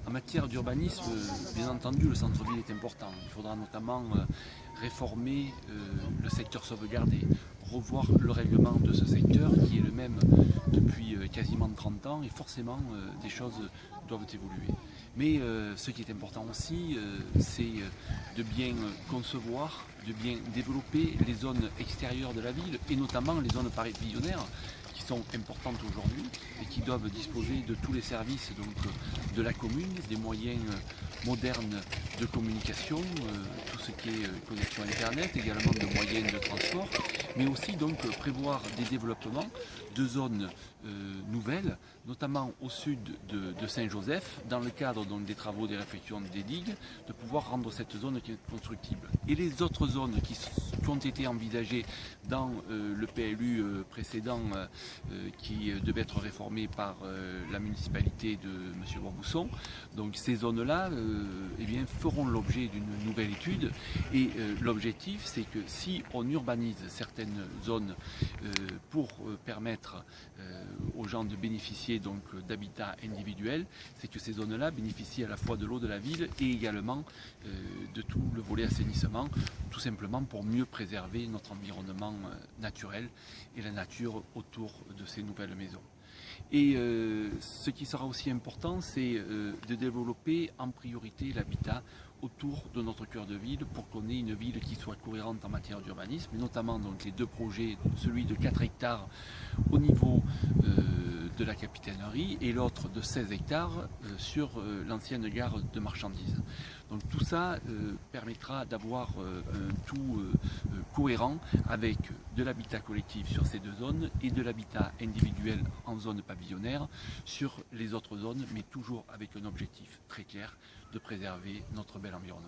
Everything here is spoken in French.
En matière d'urbanisme, bien entendu, le centre-ville est important. Il faudra notamment réformer le secteur sauvegardé, revoir le règlement de ce secteur qui est le même depuis quasiment 30 ans et forcément des choses doivent évoluer. Mais ce qui est important aussi, c'est de bien concevoir, de bien développer les zones extérieures de la ville et notamment les zones pavillonnaires qui sont importantes aujourd'hui et qui doivent disposer de tous les services de la commune, des moyens modernes de communication, tout ce qui est connexion internet, également de moyens de transport, mais aussi donc prévoir des développements de zones nouvelles, notamment au sud de Saint-Joseph, dans le cadre donc, des travaux des réfections des digues, de pouvoir rendre cette zone constructible. Et les autres zones qui ont été envisagées dans le PLU précédent qui devait être réformé par la municipalité de M. Boisbousson. Donc ces zones-là eh bien, feront l'objet d'une nouvelle étude et l'objectif c'est que si on urbanise certaines zones pour permettre aux gens de bénéficier donc d'habitat individuel, c'est que ces zones-là bénéficient à la fois de l'eau de la ville et également de tout le volet assainissement, tout simplement pour mieux préserver notre environnement naturel et la nature autour de ces nouvelles maisons. Et ce qui sera aussi important, c'est de développer en priorité l'habitat autour de notre cœur de ville pour qu'on ait une ville qui soit cohérente en matière d'urbanisme, et notamment donc les deux projets, celui de 4 hectares au niveau de la capitainerie et l'autre de 16 hectares sur l'ancienne gare de marchandises. Donc tout ça permettra d'avoir un tout cohérent avec de l'habitat collectif sur ces deux zones et de l'habitat individuel en zone pavillonnaire sur les autres zones, mais toujours avec un objectif très clair de préserver notre bel environnement.